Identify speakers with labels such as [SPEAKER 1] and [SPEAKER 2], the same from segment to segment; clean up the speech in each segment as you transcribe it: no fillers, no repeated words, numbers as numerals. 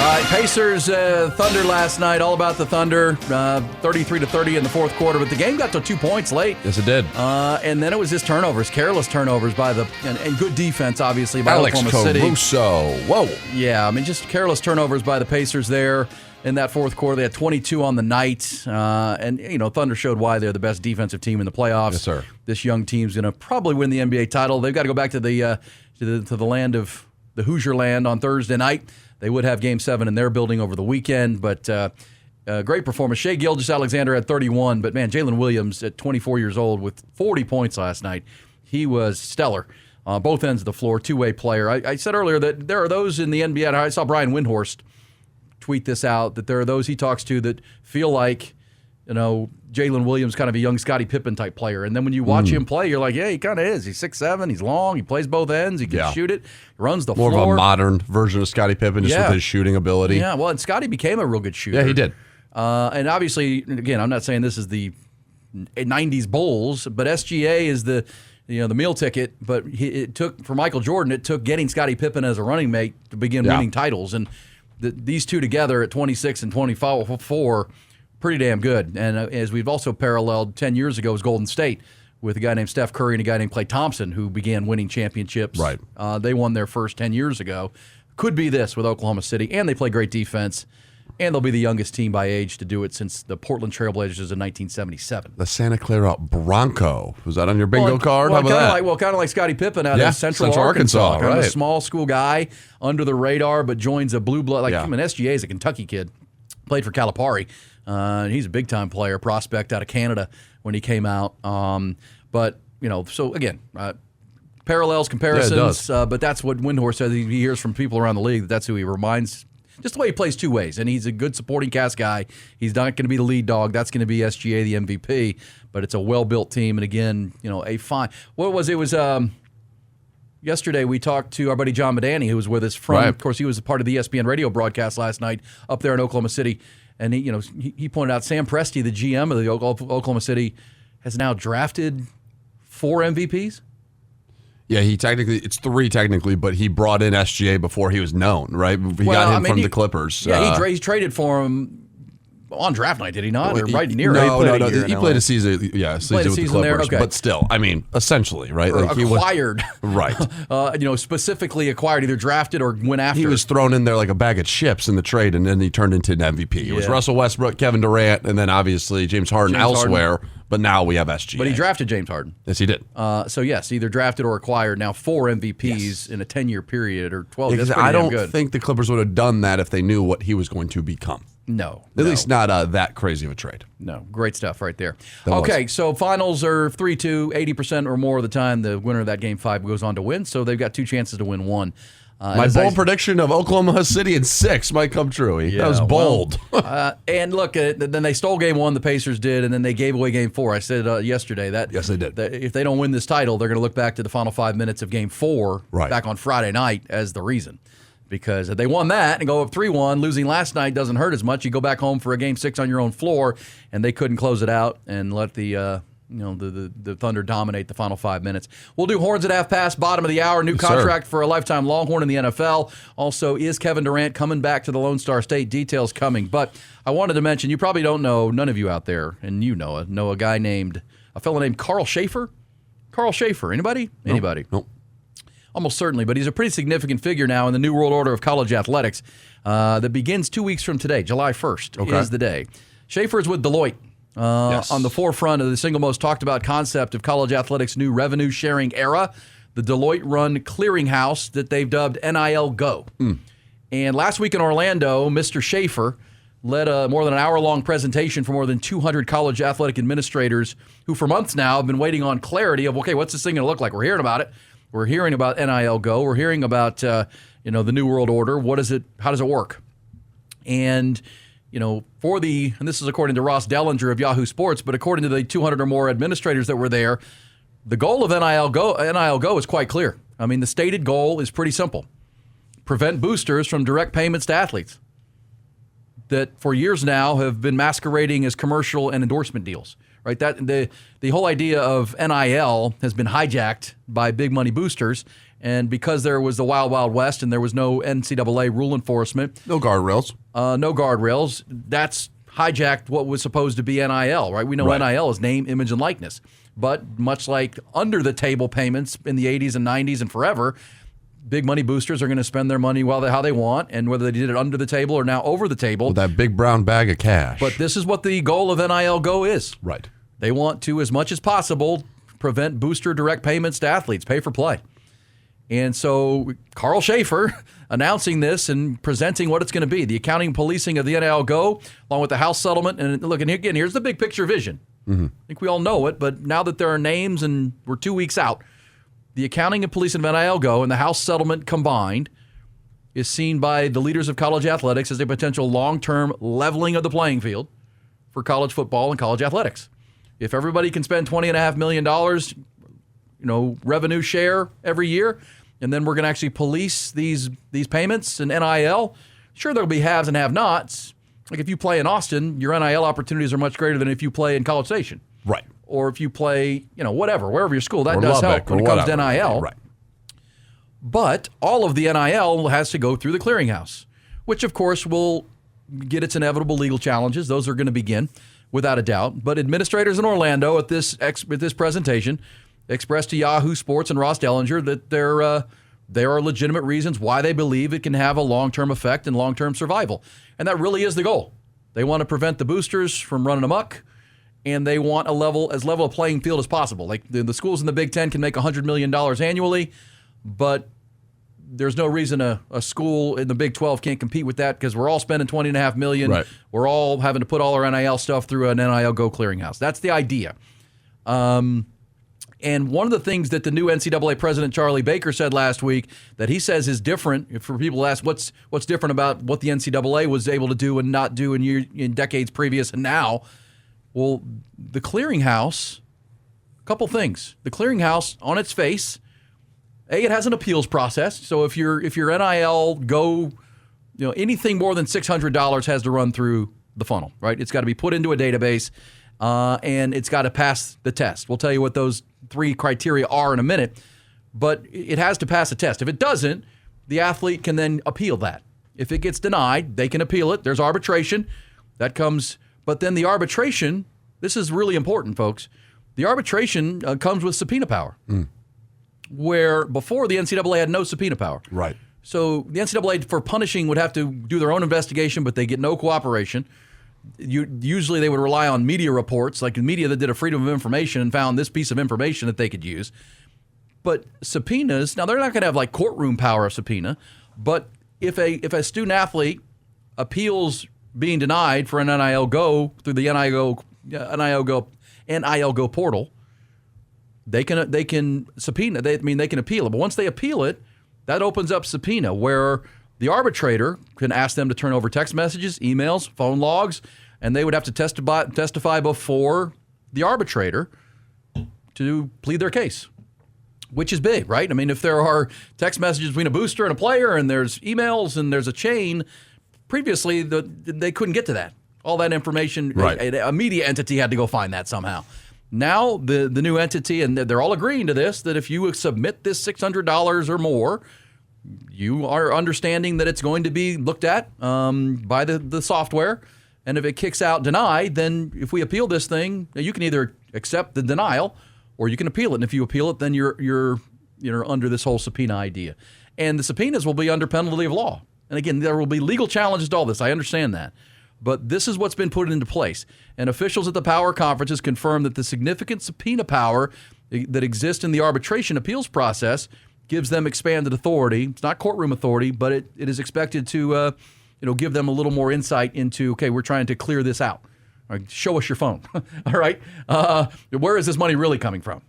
[SPEAKER 1] All right, Pacers, Thunder last night, all about the Thunder, 33-30 in the fourth quarter, but the game got to 2 points late.
[SPEAKER 2] Yes, it did.
[SPEAKER 1] And then it was just turnovers, careless turnovers and good defense, obviously, by
[SPEAKER 2] Alex
[SPEAKER 1] Oklahoma City.
[SPEAKER 2] Caruso. Whoa.
[SPEAKER 1] Yeah, I mean, just careless turnovers by the Pacers there in that fourth quarter. They had 22 on the night, and, Thunder showed why they're the best defensive team in the playoffs.
[SPEAKER 2] Yes, sir.
[SPEAKER 1] This young team's going to probably win the NBA title. They've got to go back to the land of the Hoosier land on Thursday night. They would have Game 7 in their building over the weekend, but great performance. Shai Gilgeous-Alexander had 31, but, man, Jalen Williams at 24 years old with 40 points last night. He was stellar on both ends of the floor, two-way player. I said earlier that there are those in the NBA, I saw Brian Windhorst tweet this out, that there are those he talks to that feel like, Jalen Williams kind of a young Scottie Pippen type player. And then when you watch him play, you're like, yeah, he kind of is. He's 6'7", he's long, he plays both ends, he can shoot it, he runs the floor.
[SPEAKER 2] More of a modern version of Scottie Pippen, just with his shooting ability.
[SPEAKER 1] Yeah, well, and Scottie became a real good shooter.
[SPEAKER 2] Yeah, he did.
[SPEAKER 1] And obviously, again, I'm not saying this is the 90s Bulls, but SGA is the meal ticket. But it took, for Michael Jordan, it took getting Scottie Pippen as a running mate to begin winning titles. And these two together at 26 and 24, pretty damn good. And as we've also paralleled 10 years ago was Golden State with a guy named Steph Curry and a guy named Klay Thompson who began winning championships.
[SPEAKER 2] Right.
[SPEAKER 1] They won their first 10 years ago. Could be this with Oklahoma City, and they play great defense. And they'll be the youngest team by age to do it since the Portland Trailblazers in 1977.
[SPEAKER 2] The Santa Clara Bronco. Was that on your bingo card? How about that?
[SPEAKER 1] Kind of like Scottie Pippen out of Central Arkansas. Kind of a small school guy, under the radar, but joins a blue blood. SGA is a Kentucky kid. Played for Calipari. He's a big-time player, prospect out of Canada when he came out. So again, parallels, comparisons, but that's what Windhorst says. He hears from people around the league that's who he reminds. Just the way he plays two ways, and he's a good supporting cast guy. He's not going to be the lead dog. That's going to be SGA, the MVP, but it's a well-built team, and again, a fine. What was it? Was yesterday we talked to our buddy John Madani, who was with us from, of course, he was a part of the ESPN radio broadcast last night up there in Oklahoma City. And he pointed out Sam Presti, the GM of the Oklahoma City, has now drafted 4 MVPs. Yeah,
[SPEAKER 2] it's 3 technically, but he brought in SGA before he was known, right? He got him from the Clippers.
[SPEAKER 1] Yeah, he traded for him on draft night, did he not? Or right near it?
[SPEAKER 2] No. He played a season. Yeah, season with the Clippers. Okay. But still, essentially, right?
[SPEAKER 1] He acquired,
[SPEAKER 2] right?
[SPEAKER 1] Specifically acquired, either drafted or went after.
[SPEAKER 2] He was thrown in there like a bag of chips in the trade, and then he turned into an MVP. It was Russell Westbrook, Kevin Durant, and then obviously James Harden elsewhere. But now we have SGA.
[SPEAKER 1] But he drafted James Harden.
[SPEAKER 2] Yes, he did.
[SPEAKER 1] So yes, either drafted or acquired. Now 4 MVPs in a 10-year period or 12.
[SPEAKER 2] Because I don't think the Clippers would have done that if they knew what he was going to become.
[SPEAKER 1] No.
[SPEAKER 2] At least not that crazy of a trade.
[SPEAKER 1] No. Great stuff right there. Okay, so finals are 3-2, 80% or more of the time. The winner of that Game 5 goes on to win, so they've got 2 chances to win one.
[SPEAKER 2] My bold prediction of Oklahoma City in 6 might come true. That was bold.
[SPEAKER 1] And look, then they stole Game 1, the Pacers did, and then they gave away Game 4. I said yesterday that
[SPEAKER 2] yes, they did.
[SPEAKER 1] That if they don't win this title, they're going to look back to the final 5 minutes of Game 4 back on Friday night as the reason. Because if they won that and go up 3-1, losing last night doesn't hurt as much. You go back home for a Game 6 on your own floor, and they couldn't close it out and let the Thunder dominate the final 5 minutes. We'll do Horns at half past, bottom of the hour. New contract for a lifetime Longhorn in the NFL. Also, is Kevin Durant coming back to the Lone Star State? Details coming. But I wanted to mention, you probably don't know, none of you out there, and you know a fellow named Carl Schaefer. Carl Schaefer. Anybody?
[SPEAKER 2] Nope.
[SPEAKER 1] Anybody?
[SPEAKER 2] Nope.
[SPEAKER 1] Almost certainly, but he's a pretty significant figure now in the New World Order of college athletics that begins 2 weeks from today. July 1st is the day. Schaefer is with Deloitte. On the forefront of the single most talked about concept of college athletics' new revenue sharing era, the Deloitte-run clearinghouse that they've dubbed NIL Go. And last week in Orlando, Mr. Schaefer led a more than an hour-long presentation for more than 200 college athletic administrators who for months now have been waiting on clarity of, okay, what's this thing going to look like? We're hearing about it. We're hearing about NIL Go. We're hearing about the New World Order. What is it? How does it work? And and this is according to Ross Dellinger of Yahoo Sports, but according to the 200 or more administrators that were there, the goal of NIL Go is quite clear. I mean, the stated goal is pretty simple: prevent boosters from direct payments to athletes that for years now have been masquerading as commercial and endorsement deals. Right, that the whole idea of NIL has been hijacked by big money boosters, And because there was the Wild Wild West and there was no NCAA rule enforcement.
[SPEAKER 2] No guardrails.
[SPEAKER 1] No guardrails. That's hijacked what was supposed to be NIL, right? We know NIL is name, image, and likeness. But much like under-the-table payments in the 80s and 90s and forever, big money boosters are going to spend their money how they want, and whether they did it under the table or now over the table.
[SPEAKER 2] With that big brown bag of cash.
[SPEAKER 1] But this is what the goal of NIL Go is.
[SPEAKER 2] Right.
[SPEAKER 1] They want to, as much as possible, prevent booster direct payments to athletes, pay for play. And so Carl Schaefer announcing this and presenting what it's going to be, the accounting and policing of the NIL Go, along with the House settlement. And look, and again, here's the big picture vision. I think we all know it, but now that there are names and we're 2 weeks out, the accounting and policing of NIL Go and the House settlement combined is seen by the leaders of college athletics as a potential long-term leveling of the playing field for college football and college athletics. If everybody can spend $20.5 million, revenue share every year, and then we're going to actually police these payments and NIL, sure, there'll be haves and have-nots. Like if you play in Austin, your NIL opportunities are much greater than if you play in College Station.
[SPEAKER 2] Right.
[SPEAKER 1] Or if you play, wherever your school. That does help when it comes to NIL.
[SPEAKER 2] Right.
[SPEAKER 1] But all of the NIL has to go through the clearinghouse, which, of course, will get its inevitable legal challenges. Those are going to begin, without a doubt. But administrators in Orlando at this presentation expressed to Yahoo Sports and Ross Dellinger that there are legitimate reasons why they believe it can have a long-term effect and long-term survival. And that really is the goal. They want to prevent the boosters from running amok, and they want as level a playing field as possible. Like the schools in the Big Ten can make $100 million annually, but there's no reason a school in the Big 12 can't compete with that because we're all spending $20.5 million.
[SPEAKER 2] Right.
[SPEAKER 1] We're all having to put all our NIL stuff through an NIL Go clearinghouse. That's the idea. And one of the things that the new NCAA president, Charlie Baker, said last week that he says is different, for people to ask what's different about what the NCAA was able to do and not do in decades previous and now, well, the clearinghouse, a couple things. The clearinghouse, on its face, it has an appeals process. So if your NIL Go, anything more than $600 has to run through the funnel, right? It's got to be put into a database, and it's got to pass the test. We'll tell you what those 3 criteria are in a minute, but it has to pass a test. If it doesn't, the athlete can then appeal that. If it gets denied, they can appeal it. There's arbitration that comes, but then the arbitration, this is really important, folks. The arbitration comes with subpoena power, where before the NCAA had no subpoena power.
[SPEAKER 2] Right.
[SPEAKER 1] So the NCAA for punishing would have to do their own investigation, but they get no cooperation. Usually they would rely on media reports, like the media that did a freedom of information and found this piece of information that they could use. But subpoenas, now they're not going to have like courtroom power of subpoena, but if a student athlete appeals being denied for an NIL Go through the NIL Go portal, they can subpoena. They can appeal it. But once they appeal it, that opens up subpoena where the arbitrator can ask them to turn over text messages, emails, phone logs, and they would have to testify before the arbitrator to plead their case, which is big, right? I mean, if there are text messages between a booster and a player and there's emails and there's a chain, previously they couldn't get to that. All that information,
[SPEAKER 2] right.
[SPEAKER 1] A media entity had to go find that somehow. Now the new entity, and they're all agreeing to this, that if you submit this $600 or more, you are understanding that it's going to be looked at by the software. And if it kicks out denied, then if we appeal this thing, you can either accept the denial or you can appeal it. And if you appeal it, then you're under this whole subpoena idea. And the subpoenas will be under penalty of law. And again, there will be legal challenges to all this. I understand that. But this is what's been put into place. And officials at the Power Conferences confirmed that the significant subpoena power that exists in the arbitration appeals process gives them expanded authority. It's not courtroom authority, but it is expected to give them a little more insight into, okay, we're trying to clear this out. All right, show us your phone. All right. Where is this money really coming from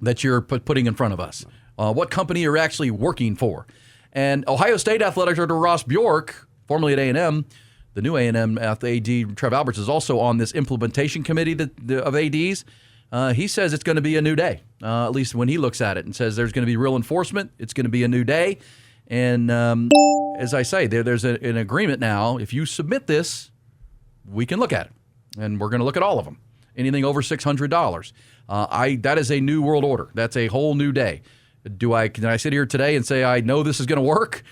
[SPEAKER 1] that you're putting in front of us? What company you're actually working for? And Ohio State Athletic Director Ross Bjork, formerly at A&M, the new A&M AD, Trev Alberts, is also on this implementation committee of ADs. He says it's going to be a new day, at least when he looks at it, and says there's going to be real enforcement. It's going to be a new day. And as I say, there's an agreement now. If you submit this, we can look at it. And we're going to look at all of them. Anything over $600. That is a new world order. That's a whole new day. Can I sit here today and say I know this is going to work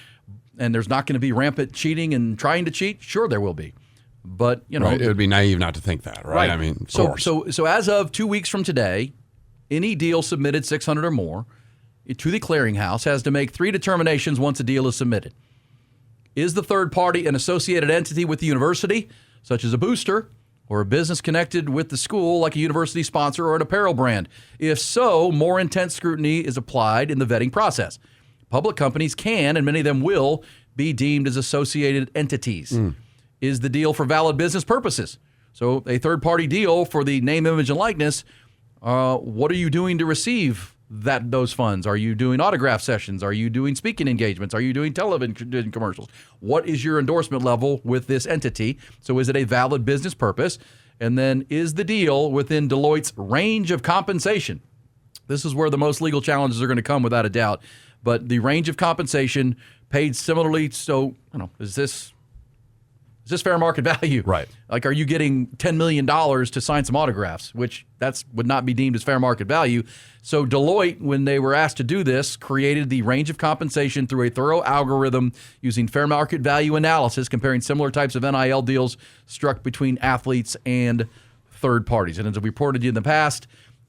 [SPEAKER 1] and there's not going to be rampant cheating and trying to cheat? Sure, there will be. But, you know.
[SPEAKER 2] Right. It would be naive not to think that, right? I mean, of course.
[SPEAKER 1] So as of 2 weeks from today, any deal submitted 600 or more to the clearinghouse has to make 3 determinations once a deal is submitted. Is the third party an associated entity with the university, such as a booster, or a business connected with the school like a university sponsor or an apparel brand? If so, more intense scrutiny is applied in the vetting process. Public companies can, and many of them will, be deemed as associated entities. Is the deal for valid business purposes? So a third-party deal for the name, image, and likeness, what are you doing to receive those funds? Are you doing autograph sessions? Are you doing speaking engagements? Are you doing television commercials? What is your endorsement level with this entity? So is it a valid business purpose? And then is the deal within Deloitte's range of compensation? This is where the most legal challenges are going to come without a doubt. But the range of compensation paid similarly. So, is this fair market value?
[SPEAKER 2] Right.
[SPEAKER 1] Like, are you getting $10 million to sign some autographs, which would not be deemed as fair market value. So Deloitte, when they were asked to do this, created the range of compensation through a thorough algorithm using fair market value analysis, comparing similar types of NIL deals struck between athletes and third parties. And as we reported in the past,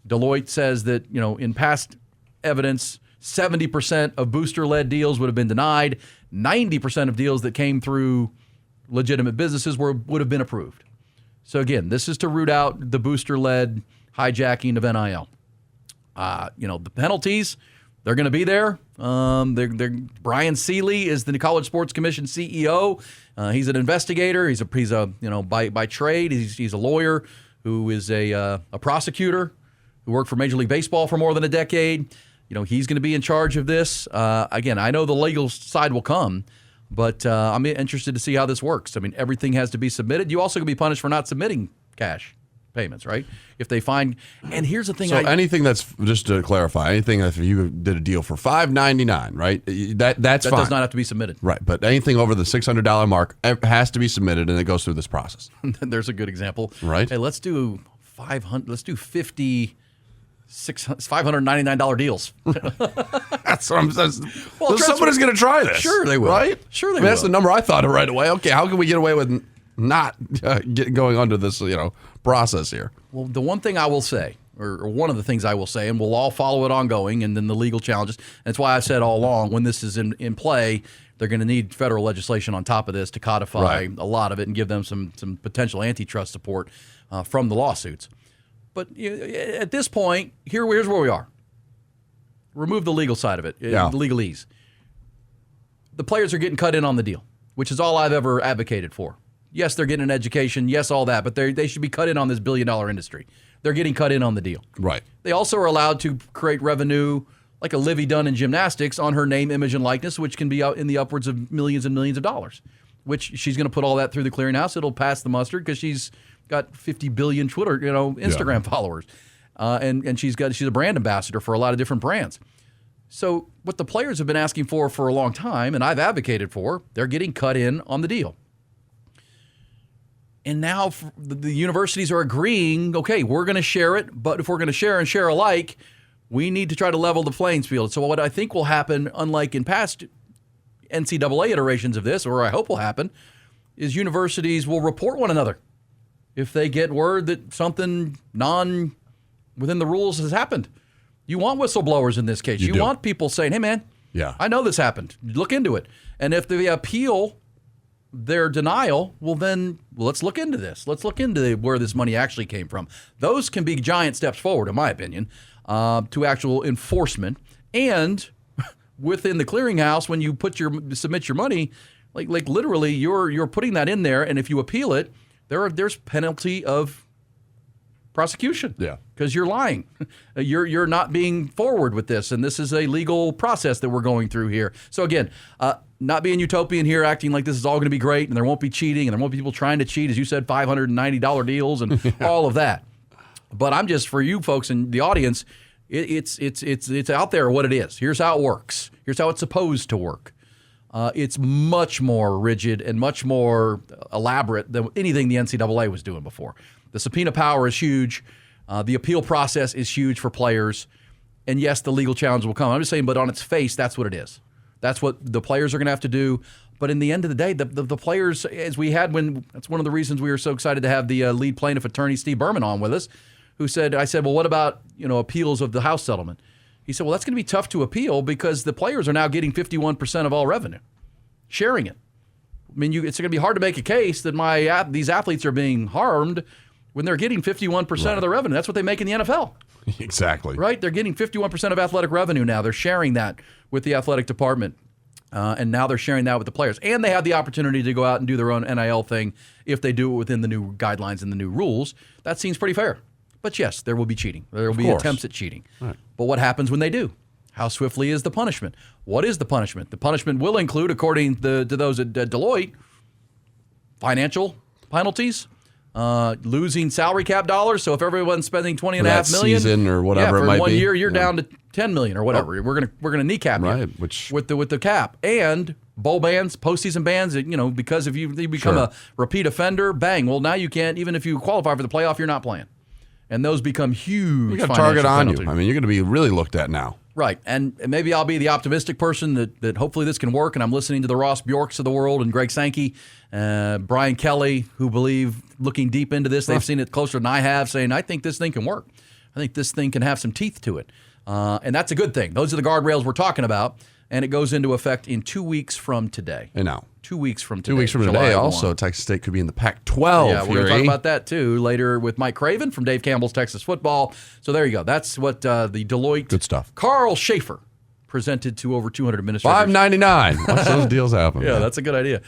[SPEAKER 1] Deloitte says that, in past evidence, 70% of booster-led deals would have been denied. 90% of deals that came through legitimate businesses would have been approved. So again, this is to root out the booster-led hijacking of NIL. The penalties, they're going to be there. Brian Seeley is the College Sports Commission CEO. He's an investigator. He's by trade, he's a lawyer who is a prosecutor who worked for Major League Baseball for more than a decade. He's going to be in charge of this. Again, I know the legal side will come, but I'm interested to see how this works. I mean, everything has to be submitted. You also can be punished for not submitting cash payments, right? If they find, and here's the thing.
[SPEAKER 2] So anything that's, just to clarify, anything if you did a deal for $5.99, right? That's
[SPEAKER 1] that
[SPEAKER 2] fine.
[SPEAKER 1] Does not have to be submitted.
[SPEAKER 2] Right, but anything over the $600 mark has to be submitted, and it goes through this process.
[SPEAKER 1] There's a good example.
[SPEAKER 2] Right.
[SPEAKER 1] Hey, let's do 500. Let's do 50. $599 deals.
[SPEAKER 2] That's what I'm saying. Well, somebody's going to try this.
[SPEAKER 1] Sure they will.
[SPEAKER 2] Right?
[SPEAKER 1] Sure they will.
[SPEAKER 2] That's the number I thought of right away. Okay, how can we get away with not going under this process here?
[SPEAKER 1] Well, the one thing I will say, or one of the things I will say, and we'll all follow it ongoing, and then the legal challenges. And that's why I've said all along, when this is in play, they're going to need federal legislation on top of this to codify a lot of it and give them some potential antitrust support from the lawsuits. But at this point, here's where we are. Remove the legal side of it, the legalese. The players are getting cut in on the deal, which is all I've ever advocated for. Yes, they're getting an education. Yes, all that. But they should be cut in on this billion-dollar industry. They're getting cut in on the deal.
[SPEAKER 2] Right.
[SPEAKER 1] They also are allowed to create revenue like a Livy Dunn in gymnastics on her name, image, and likeness, which can be out in the upwards of millions and millions of dollars, which she's going to put all that through the clearinghouse. It'll pass the mustard because she's got 50 billion Twitter, Instagram followers. And she's a brand ambassador for a lot of different brands. So what the players have been asking for a long time, and I've advocated for, they're getting cut in on the deal. And now the universities are agreeing, okay, we're going to share it, but if we're going to share and share alike, we need to try to level the playing field. So what I think will happen, unlike in past NCAA iterations of this, or I hope will happen, is universities will report one another if they get word that something within the rules has happened. You want whistleblowers in this case. You want people saying, hey, man, I know this happened. Look into it. And if they appeal their denial, let's look into this. Let's look into where this money actually came from. Those can be giant steps forward, in my opinion, to actual enforcement. And within the clearinghouse, when you submit your money, like literally you're putting that in there, and if you appeal it, there's penalty of prosecution.
[SPEAKER 2] Yeah.
[SPEAKER 1] Because you're lying. You're not being forward with this, and this is a legal process that we're going through here. So again, not being utopian here, acting like this is all going to be great and there won't be cheating and there won't be people trying to cheat, as you said, $590 deals and all of that. But I'm just, for you folks in the audience, it's out there what it is. Here's how it works. Here's how it's supposed to work. It's much more rigid and much more elaborate than anything the NCAA was doing before. The subpoena power is huge. The appeal process is huge for players. And yes, the legal challenge will come. I'm just saying, but on its face, that's what it is. That's what the players are going to have to do. But in the end of the day, the players, as we had that's one of the reasons we were so excited to have the lead plaintiff attorney, Steve Berman, on with us, I said, well, what about, appeals of the House settlement? He said, well, that's going to be tough to appeal because the players are now getting 51% of all revenue, sharing it. I mean, it's going to be hard to make a case that these athletes are being harmed when they're getting 51% of the revenue. That's what they make in the NFL.
[SPEAKER 2] Exactly.
[SPEAKER 1] Right? They're getting 51% of athletic revenue now. They're sharing that with the athletic department. And now they're sharing that with the players. And they have the opportunity to go out and do their own NIL thing if they do it within the new guidelines and the new rules. That seems pretty fair. But yes, there will be cheating. There will be attempts at cheating. Right. But what happens when they do? How swiftly is the punishment? What is the punishment? The punishment will include, according to those at Deloitte, financial penalties, losing salary cap dollars. So if everyone's spending $20.5 million
[SPEAKER 2] season or whatever it might be,
[SPEAKER 1] for 1 year, you're down to $10 million or whatever. We're gonna kneecap you with the cap and bowl bans, postseason bans. Because if you become a repeat offender, bang. Well, now you can't, even if you qualify for the playoff, you're not playing, and those become huge.
[SPEAKER 2] You got a target on you. I mean, you're going to be really looked at now.
[SPEAKER 1] Right, and maybe I'll be the optimistic person that hopefully this can work, and I'm listening to the Ross Bjorks of the world and Greg Sankey, Brian Kelly, who believe, looking deep into this, they've seen it closer than I have, saying, I think this thing can work. I think this thing can have some teeth to it. And that's a good thing. Those are the guardrails we're talking about, and it goes into effect in 2 weeks from today.
[SPEAKER 2] And now.
[SPEAKER 1] 2 weeks from today.
[SPEAKER 2] 2 weeks from today, also, Texas State could be in the Pac-12.
[SPEAKER 1] Yeah, we're going to talk about that, too, later with Mike Craven from Dave Campbell's Texas Football. So there you go. That's what the Deloitte.
[SPEAKER 2] Good stuff.
[SPEAKER 1] Carl Schaefer presented to over 200 administrators.
[SPEAKER 2] $5.99. Watch those deals happen.
[SPEAKER 1] Yeah, man. That's a good idea.